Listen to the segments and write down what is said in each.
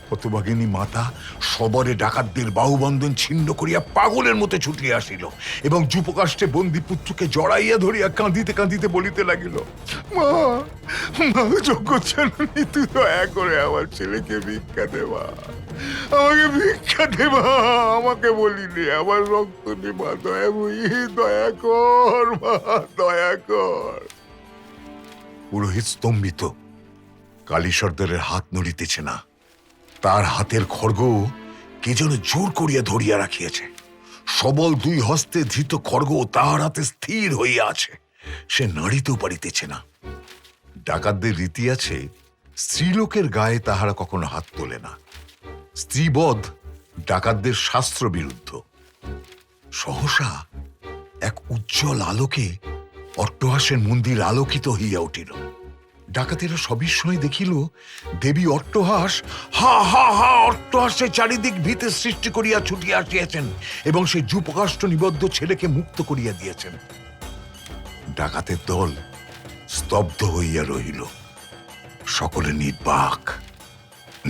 হতভাগিনী মাতা সবরে ডাকাতদের বাহুবন্ধন ছিন্ন করিয়া পাগলের মতো ছুটিয়া আসিল এবং যুপকাষ্ঠে বন্দী পুত্রকে জড়াইয়া ধরিয়া কাঁদিতে কাঁদিতে বলিতে লাগিল, মা, মা জগৎজননী, তুই দয়া করে আমার ছেলেকে ভিক্ষা দেবা, আমাকে ভিক্ষা দেবা, আমাকে বলিনি, আমার রক্ত নেবা, দয়া কর মা, দয়া কর। পুরোহিত স্তম্ভিত, কালীসর্দারের হাত নড়িতেছে না। তার হাতের খড়গ কে যেন জোর করিয়া ধরিয়া রাখিয়াছে। সবল দুই হস্তে ধৃত খড়গ তাহার হাতে স্থির হইয়া আছে, সে নাড়িতেও পারিতেছে না। ডাকাতদের রীতি আছে, স্ত্রীলোকের গায়ে তাহারা কখনো হাত তোলে না। স্ত্রীবধ ডাকাতদের শাস্ত্র বিরুদ্ধ। সহসা এক উজ্জ্বল আলোকে অট্টহাসের মন্দির আলোকিত হইয়া উঠিল। ডাকাতেরা সবিস্ময়ে দেখিল দেবী অট্টহাস হা হা হা অট্টহাসে চারিদিক ভীতের সৃষ্টি করিয়া ছুটিয়া আসিয়াছেন এবং সেই যুপকাষ্ঠ নিবদ্ধ ছেলেকে মুক্ত করিয়া দিয়েছেন। ডাকাতের দল স্তব্ধ হইয়া রহিল, সকলে নির্বাক,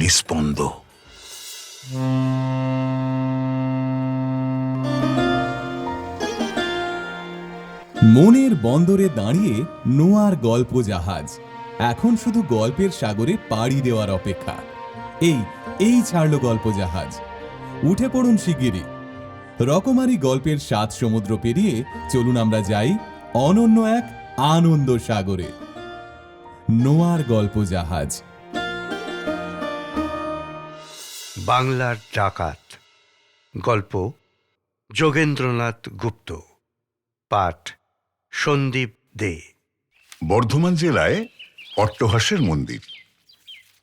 নিস্পন্দ। মনের বন্দরে দাঁড়িয়ে নোয়ার গল্প জাহাজ এখন শুধু গল্পের সাগরে পাড়ি দেওয়ার অপেক্ষা। এই ছাড়ল গল্প জাহাজ, উঠে পড়ুন শিগগিরই। রকমারি গল্পের 7 সমুদ্র পেরিয়ে চলুন আমরা যাই অনন্য এক আনন্দ সাগরে। নোয়ার গল্প জাহাজ। বাংলার ডাকাত। গল্প যোগেন্দ্রনাথ গুপ্ত। পাঠ সন্দীপ দে। বর্ধমান জেলায় অট্টহাসের মন্দির।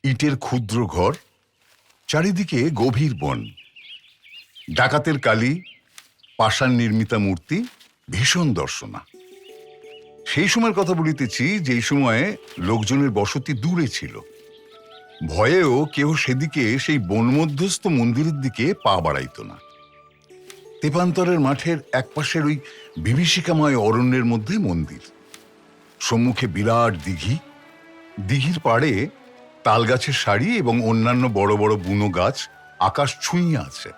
ইটের ক্ষুদ্র ঘর, চারিদিকে গভীর বন। ডাকাতের কালী, পাষাণ নির্মিতা মূর্তি, ভীষণ দর্শনা। সেই সময়ের কথা বলিতেছি যেই সময়ে লোকজনের বসতি দূরে ছিল। ভয়েও কেউ সেদিকে সেই বনমধ্যস্থ মন্দিরের দিকে পা বাড়াইত না। তেপান্তরের মাঠের একপাশের ওই বিভীষিকাময় অরণ্যের মধ্যে মন্দির। সম্মুখে বিরাট দিঘি, দিঘির পাড়ে তালগাছের সারি এবং অন্যান্য বড় বড় বুনো গাছ আকাশ ছুঁইয়া আছে।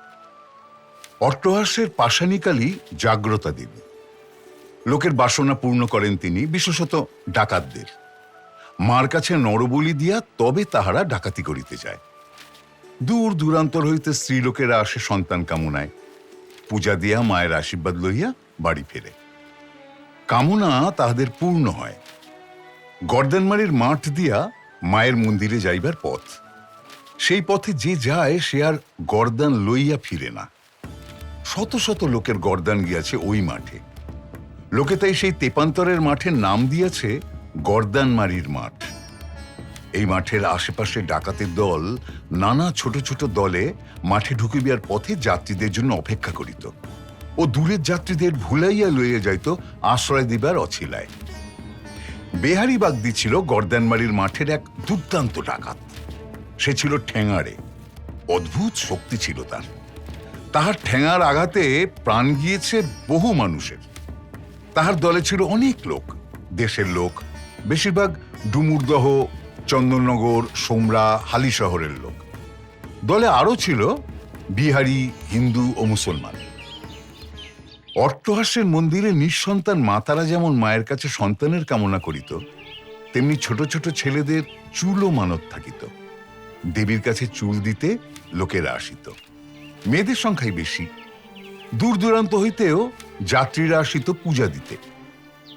অট্টহাসের পাষাণীকালী জাগ্রতা দেবী। লোকের বাসনা পূর্ণ করেন তিনি, বিশেষত ডাকাতদের। মার কাছে নরবলি দিয়া তবে তাহারা ডাকাতি করিতে যায়। দূর দূরান্তর হইতে স্ত্রীলোকেরা আসে সন্তান কামনায়, পূজা দিয়া মায়ের আশীর্বাদ লইয়া বাড়ি ফেরে। কামনা তাহাদের পূর্ণ হয়। গর্দানমারির মাঠ দিয়া মায়ের মন্দিরে যাইবার পথ। সেই পথে যে যায় সে আর গর্দান লইয়া ফিরে না। শত শত লোকের গর্দান গিয়াছে ওই মাঠে। লোকে তাই সেই তেপান্তরের মাঠের নাম দিয়েছে গর্দানমারির মাঠ। এই মাঠের আশেপাশে ডাকাতের দল নানা ছোট ছোট দলে মাঠে ঢুকিবার পথে যাত্রীদের জন্য অপেক্ষা করিত ও দূরের যাত্রীদের ভুলাইয়া লইয়া যাইত আশ্রয় দিবার অছিলায়। বেহারি বাগদি ছিল গর্দানমারির মাঠের এক দুর্দান্ত ডাকাত। সে ছিল ঠেঙাড়ে, অদ্ভুত শক্তি ছিল তার। তাহার ঠেঙার আঘাতে প্রাণ গিয়েছে বহু মানুষের। তাহার দলে ছিল অনেক লোক, দেশের লোক, বেশিরভাগ ডুমুরদহ, চন্দননগর, সোমরা, হালি শহরের লোক। দলে আরো ছিল বিহারি, হিন্দু ও মুসলমান। অট্টহাসের মন্দিরে নিঃসন্তান মাতারা যেমন মায়ের কাছে সন্তানের কামনা করিত, তেমনি ছোট ছোট ছেলেদের চুলও মানত থাকিত। দেবীর কাছে চুল দিতে লোকেরা আসিত। মেয়েদের সংখ্যাই বেশি। দূর দূরান্ত হইতেও যাত্রীরা আসিত পূজা দিতে।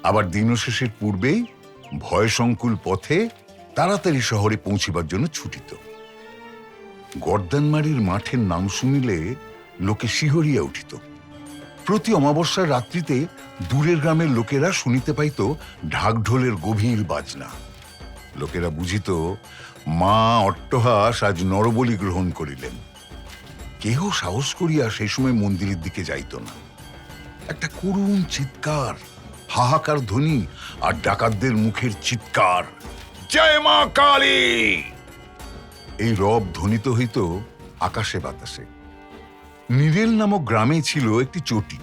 আবার দিনশেষের পূর্বেই ভয়সংকুল পথে তাড়াতাড়ি শহরে পৌঁছিবার জন্য ছুটিত। গর্দানমারির মাঠের নাম শুনিলে লোকে শিহরিয়া উঠিত। প্রতি অমাবস্যার রাত্রিতে দূরের গ্রামের লোকেরা শুনিতে পাইত ঢাকঢোলের গভীর বাজনা। লোকেরা বুঝিত মা অট্টহাস আজ নরবলি গ্রহণ করিলেন। কেহ সাহস করিয়া সেই সময় মন্দিরের দিকে যাইত না। একটা করুণ চিৎকার, হাহাকার ধ্বনি আর ডাকাতদের মুখের চিৎকার, জয় মা কালী! এই রব ধ্বনিত হইত আকাশে বাতাসে। নিরেল নামক গ্রামে ছিল একটি চটি।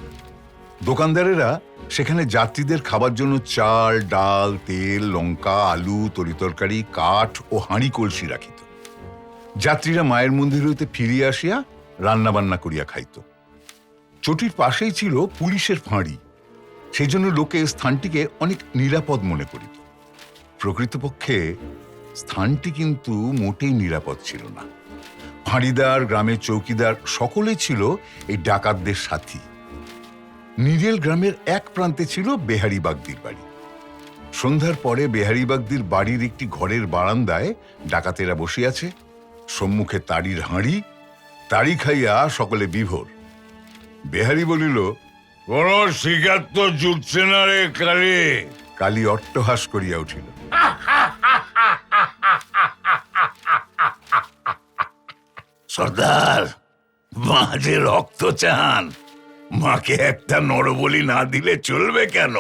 দোকানদারেরা সেখানে যাত্রীদের খাবার জন্য চাল, ডাল, তেল, লঙ্কা, আলু, তরিতরকারি, কাঠ ও হাঁড়ি কলসি রাখিত। যাত্রীরা মায়ের মন্দির হইতে ফিরিয়া আসিয়া রান্না বান্না করিয়া খাইত। চটির পাশেই ছিল পুলিশের ফাঁড়ি, সেই জন্য লোকে স্থানটিকে অনেক নিরাপদ মনে করিত। প্রকৃতপক্ষে স্থানটি কিন্তু মোটেই নিরাপদ ছিল না। ফাঁড়িদার, গ্রামের চৌকিদার সকলেই ছিল এই ডাকাতদের সাথী। নিরেল গ্রামের এক প্রান্তে ছিল বেহারি বাগদির বাড়ি। সন্ধ্যার পরে বেহারি বাগদির বাড়ির একটি ঘরের বারান্দায় ডাকাতেরা বসিয়াছে, সম্মুখে তাড়ির হাঁড়ি, তাড়ি খাইয়া সকলে বিভোর। বেহারি বলিল, কোন শিকার তো জুটছে না রে কালী। কালী অট্টহাস করিয়া উঠিল। সর্দার, মা যে রক্ত চান, মাকে একটা নরবলি না দিলে চলবে কেন?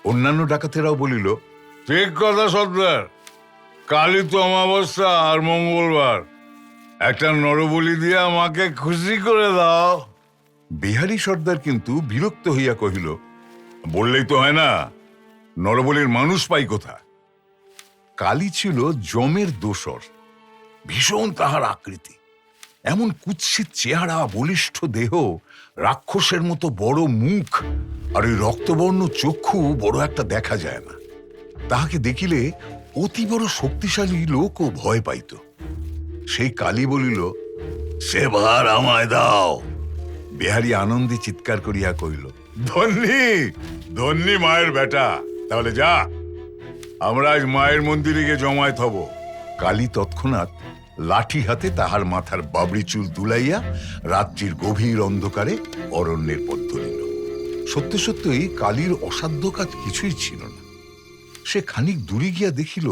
অন্যান্য ডাকাতেরাও বলিল, ঠিক কথা সর্দার, কালই তো অমাবস্যা আর মঙ্গলবার, একটা নরবলি দিয়া মাকে খুশি করে দাও। বিহারী সর্দার কিন্তু বিরক্ত হইয়া কহিল, বললেই তো হয় না, নরবলির মানুষ পাই কোথা? কালী ছিল জমের দোসর, ভীষণ তাহার আকৃতি, এমন কুৎসিত চেহারা, বলিষ্ঠ দেহ, রাক্ষসের মতো বড় মুখ, আর ওই রক্তবর্ণ চক্ষু বড় একটা দেখা যায় না। তাহাকে দেখিলে অতি বড় শক্তিশালী লোকও ভয় পাইত। সেই কালী বলিল, সে ভার আমায় দাও। বিহারী আনন্দে চিৎকার করিয়া কহিল, ধন্যী ধন্যী মায়ের বেটা, তাহলে যা, আমরা আজ মায়ের মন্দিরে গিয়ে জমায়েত হব। কালী তৎক্ষণাৎ লাঠি হাতে তাহার মাথার বাবরি চুল দুলাইয়া রাত্রির গভীর অন্ধকারে অরণ্যের পথ ধরিল। সত্য সত্যই কালীর অসাধ্য কাজ কিছুই ছিল না। সে খানিক দূরে গিয়া দেখিল,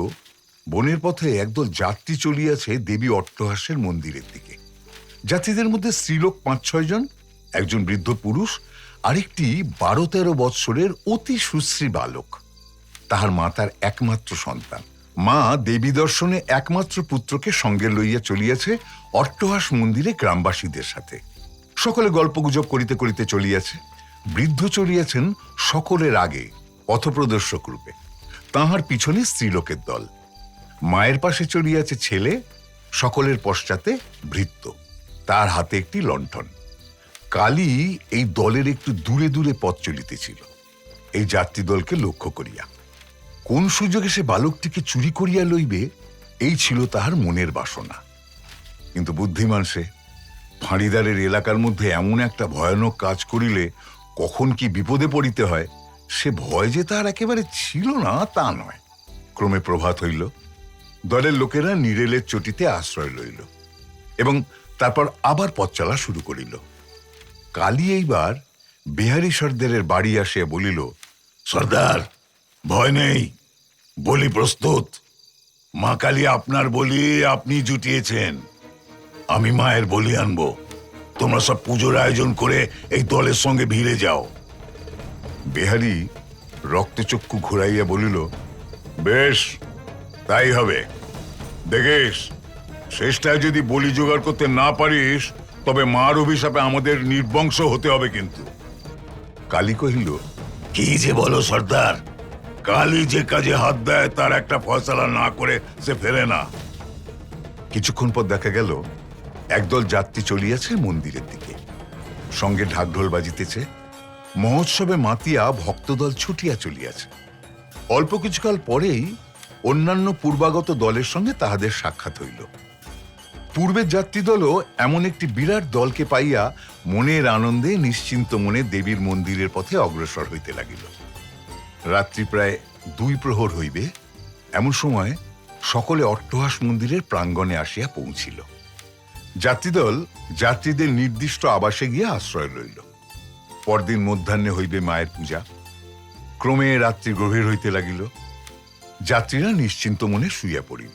বনের পথে একদল যাত্রী চলিয়াছে দেবী অট্টহাসের মন্দিরের দিকে। যাত্রীদের মধ্যে স্ত্রীলোক 5-6 জন, একজন বৃদ্ধ পুরুষ, আরেকটি 12-13 বৎসরের অতি সুশ্রী বালক। তাহার মা তার একমাত্র সন্তান। মা দেবী দর্শনে একমাত্র পুত্রকে সঙ্গে লইয়া চলিয়াছে অট্টহাস মন্দিরে গ্রামবাসীদের সাথে। সকলে গল্পগুজব করিতে করিতে চলিয়াছে। বৃদ্ধ চলিয়াছেন সকলের আগে পথপ্রদর্শক রূপে, তাহার পিছনে স্ত্রীলোকের দল। মায়ের পাশে চলিয়াছে ছেলে, সকলের পশ্চাতে ভৃত্য, তার হাতে একটি লণ্ঠন। কালী এই দলের একটু দূরে দূরে পথ চলিতেছিল এই যাত্রী দলকে লক্ষ্য করিয়া। কোন সুযোগে সে বালকটিকে চুরি করিয়া লইবে, এই ছিল তাহার মনের বাসনা। কিন্তু বুদ্ধিমান সে, ফাঁড়িদারের এলাকার মধ্যে এমন একটা ভয়ানক কাজ করিলে কখন কি বিপদে পড়িতে হয়, সে ভয় যে তার একেবারে ছিল না তা নয়। ক্রমে প্রভাত হইল। দলের লোকেরা নিরেলের চটিতে আশ্রয় লইল এবং তারপর আবার পথ চলা শুরু করিল। কালী এইবার বিহারী সর্দারের বাড়ি আসিয়া বলিল, সর্দার, ভয় নেই, বলি প্রস্তুত। মা কালী আপনার বলি আপনি জুটিয়েছেন, আমি মায়ের বলি আনবো। তোমরা সব পুজোর আয়োজন করে এই দলের সঙ্গে ভিড়ে যাও। বিহারী রক্তচক্ষু ঘুরাইয়া বলিল, বেশ, তাই হবে। দেখিস, শেষটায় যদি বলি জোগাড় করতে না পারিস, তবে মার অভিশাপে আমাদের নির্বংশ হতে হবে কিন্তু। কালী কহিল, কি যে বলো সর্দার, কালী যে কাজে হাত দেয় তার একটা ফয়সালা না করে সে ফেরে না। কিছুক্ষণ পর দেখা গেল একদল যাত্রী চলিয়াছে মন্দিরের দিকে, সঙ্গে ঢাকঢোল বাজিতেছে। মহোৎসবে মাতিয়া ভক্তদল ছুটিয়া চলিয়াছে। অল্প কিছুকাল পরেই অন্যান্য পূর্বাগত দলের সঙ্গে তাহাদের সাক্ষাৎ হইল। পূর্বের যাত্রীদলও এমন একটি বিরাট দলকে পাইয়া মনের আনন্দে নিশ্চিন্ত মনে দেবীর মন্দিরের পথে অগ্রসর হইতে লাগিল। রাত্রি প্রায় 2 প্রহর হইবে, এমন সময় সকলে অট্টহাস মন্দিরের প্রাঙ্গণে আসিয়া পৌঁছিল। যাত্রীদল যাত্রীদের নির্দিষ্ট আবাসে গিয়া আশ্রয় লইল। পরদিন মধ্যাহ্নে হইবে মায়ের পূজা। ক্রমে রাত্রি গভীর হইতে লাগিল। যাত্রীরা নিশ্চিন্ত মনে শুইয়া পড়িল।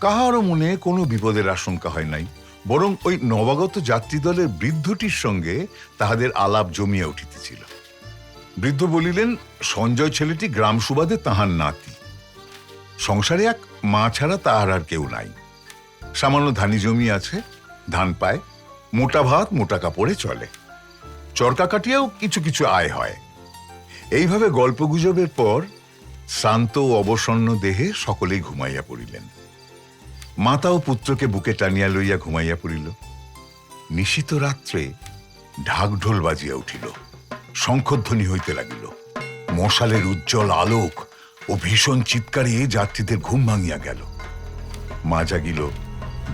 কাহারও মনে কোনো বিপদের আশঙ্কা হয় নাই, বরং ওই নবাগত যাত্রীদলের বৃদ্ধটির সঙ্গে তাহাদের আলাপ জমিয়া উঠিতেছিল। বৃদ্ধ বলিলেন, সঞ্জয় ছেলেটি গ্রাম সুবাদে তাহার নাতি। সংসারে এক মা ছাড়া তাহার আর কেউ নাই। সামান্য ধানি জমি আছে, ধান পায়, মোটা ভাত মোটা কাপড়ে চলে, চরকা কাটিয়াও কিছু কিছু আয় হয়। এইভাবে গল্পগুজবের পর শ্রান্ত ও অবসন্ন দেহে সকলেই ঘুমাইয়া পড়িলেন। মাতা ও পুত্রকে বুকে টানিয়া লইয়া ঘুমাইয়া পড়িল। নিশীত রাত্রে ঢাক ঢোল বাজিয়া উঠিল, শঙ্খধ্বনি হইতে লাগিল। মশালের উজ্জ্বল আলোক ও ভীষণ চিৎকারে যাত্রীদের ঘুম ভাঙিয়া গেল। মা জাগিল,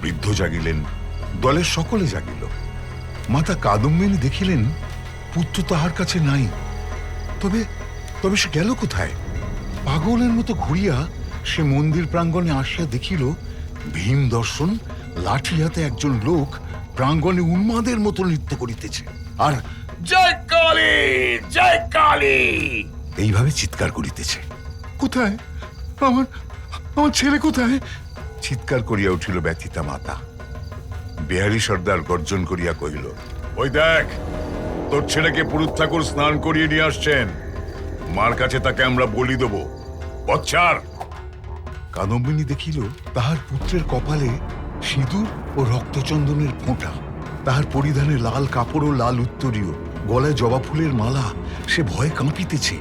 বৃদ্ধ জাগিলেন, দলের সকলে জাগিল। মাতা কাদম্বিনী দেখিলেন পুত্র তাহার কাছে নাই। তবে তবে সে গেল কোথায়? পাগলের মতো ঘুরিয়া সে মন্দির প্রাঙ্গণে আসিয়া দেখিল ভীম দর্শন লাঠি হাতে একজন লোক প্রাঙ্গণে উন্মাদের মতো নৃত্য করিতেছে আর জয় কালী, জয় কালী এইভাবে চিৎকার করিতেছে। কোথায় আমার আমার ছেলে কোথায়? চিৎকার করিয়া উঠিল ব্যথিতা মাতা। বিহারী সর্দার গর্জন করিয়া কহিল, ওই দেখ, তোর ছেলেকে পুরুত ঠাকুর স্নান করিয়ে নিয়ে আসছেন। মার কাছে তাকে আমরা বলি দেব। বচ্চার। কাদম্বিনী দেখিল তাহার পুত্রের কপালে সিঁদুর ও রক্তচন্দনের ফোঁটা, তাহার পরিধানে লাল কাপড় ও লাল উত্তরীয়, গলায় জবা ফুলের মালা। সে ভয়ে কাঁপিতেছে।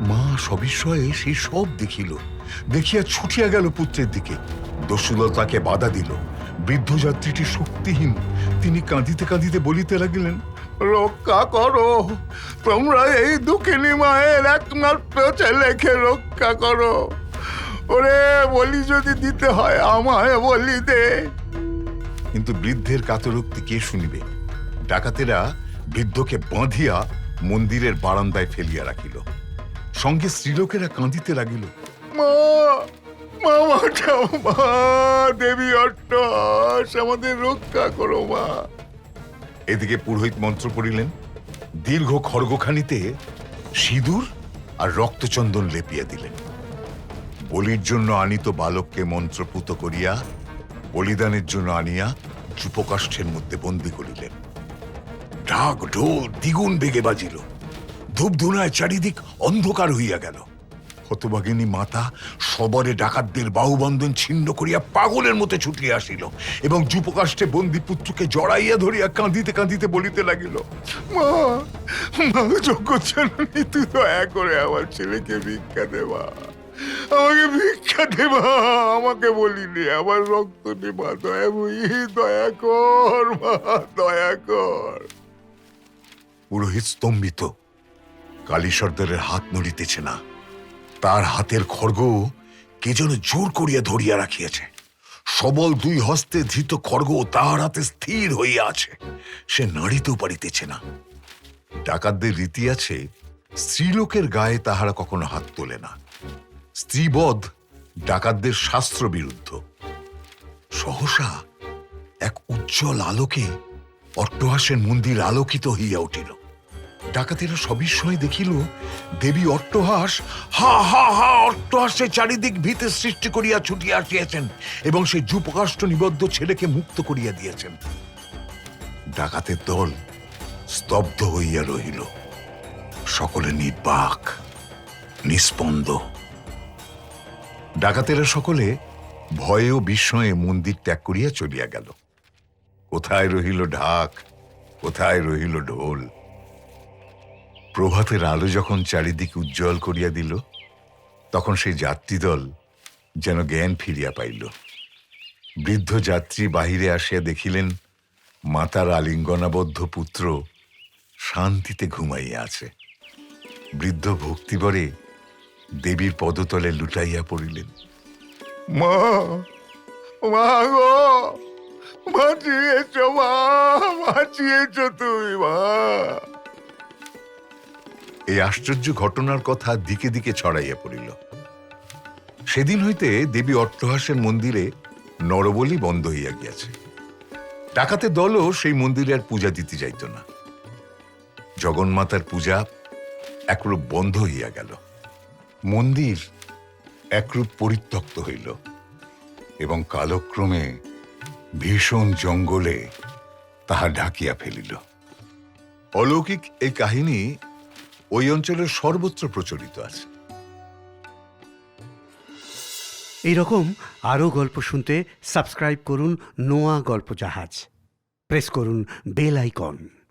মা সবিস্ময়ে সেই সব দেখিল, দেখিয়া ছুটিয়া গেল পুত্রের দিকে। দস্যুদল তাকে বাধা দিল। বৃদ্ধ যাত্রীটি শক্তিহীন, তিনি কাঁদিতে কাঁদিতে বলিতে লাগিলেন, রক্ষা করো, তোমরা এই দুঃখিনী মায়ের একমাত্র ছেলেকে রক্ষা করো। ওরে বলি যদি দিতে হয় আমায় বলি দে। কিন্তু বৃদ্ধের কাতরোক্তি কে শুনিবে? ডাকাতেরা বৃদ্ধকে বাঁধিয়া মন্দিরের বারান্দায় ফেলিয়া রাখিল। সঙ্গে স্ত্রীলোকেরা কাঁদিতে লাগিল, মা মা বাঁচাও, মা দেবী অট্টহাস, আমাদের রক্ষা করো মা। এদিকে পুরোহিত মন্ত্র পড়িলেন। দীর্ঘ খড়গখানিতে সিঁদুর আর রক্তচন্দন লেপিয়া দিলেন। বলির জন্য আনিত বালককে মন্ত্রপুত করিয়া বলিদানের জন্য আনিয়া চুপকাষ্ঠের মধ্যে বন্দী করিলেন। ঢাক ঢোল দ্বিগুণ বেগে বাজিল। ধূপধুনায় চারিদিক অন্ধকার হইয়া গেল। হতভাগিনী মাতা সবরে ডাকাতদের বাহুবন্ধন ছিন্ন করিয়া পাগলের মতো ছুটিয়া আসিল এবং যুপকাষ্ঠে বন্দী পুত্রকে জড়াইয়া ধরিয়া কাঁদিতে কাঁদিতে বলিতে লাগিল, মা মা জগৎজননী, তুই দয়া করে আমার ছেলেকে ভিক্ষা দেবা, আমাকে ভিক্ষা দেবা, আমাকে বলিনি, আমার রক্ত নেবা, দয়া কর মা, দয়া কর। পুরোহিত স্তম্ভিত। কালী সর্দারের হাত নড়িতেছে না। তার হাতের খড়গ কে যেন জোর করিয়া ধরিয়া রাখিয়াছে। সবল দুই হস্তে ধৃত খড়গ তাহার হাতে স্থির হইয়া আছে, সে নাড়িতেও পারিতেছে না। ডাকাতদের রীতি আছে, স্ত্রীলোকের গায়ে তাহারা কখনো হাত তোলে না। স্ত্রীবধ ডাকাতদের শাস্ত্র বিরুদ্ধ। সহসা এক উজ্জ্বল আলোকে অট্টহাসের মন্দির আলোকিত হইয়া উঠিল। ডাকাতেরা সবিস্ময়ে দেখিল দেবী অট্টহাস হা হা হা অট্টহাসের চারিদিক ভীতের সৃষ্টি করিয়া ছুটিয়া আসিয়াছেন এবং সেই যুপকাষ্ঠ নিবদ্ধ ছেলেকে মুক্ত করিয়া দিয়েছেন। ডাকাতের দল স্তব্ধ হইয়া রহিল, সকলে নির্বাক, নিস্পন্দ। ডাকাতেরা সকলে ভয়ে ও বিস্ময়ে মন্দির ত্যাগ করিয়া চলিয়া গেল। কোথায় রহিল ঢাক, কোথায় রহিল ঢোল। প্রভাতের আলো যখন চারিদিকে উজ্জ্বল করিয়া দিল, তখন সেই যাত্রীদল যেন জ্ঞান ফিরিয়া পাইল। বৃদ্ধ যাত্রী বাহিরে আসিয়া দেখিলেন মাতার আলিঙ্গনাবদ্ধ পুত্র শান্তিতে ঘুমাইয়া আছে। বৃদ্ধ ভক্তিবরে দেবীর পদতলে লুটাইয়া পড়িলেন। মা, মা গো, বাঁচিয়েছ মা, বাঁচিয়েছ তুমি মা। এই আশ্চর্য ঘটনার কথা দিকে দিকে ছড়াইয়া পড়িল। সেদিন হইতে দেবী অট্টহাসের মন্দিরে নরবলি বন্ধ হইয়া গিয়াছে। ডাকাতের দলও সেই মন্দিরে আর পূজা দিতে যাইত না। জগন্মাতার পূজা একরূপ বন্ধ হইয়া গেল। মন্দির একরূপ পরিত্যক্ত হইল এবং কালক্রমে ভীষণ জঙ্গলে তাহা ঢাকিয়া ফেলিল। অলৌকিক এই কাহিনী ওই অঞ্চলের সর্বত্র প্রচলিত আছে। এইরকম আরও গল্প শুনতে সাবস্ক্রাইব করুন নোয়া গল্প জাহাজ, প্রেস করুন বেল আইকন।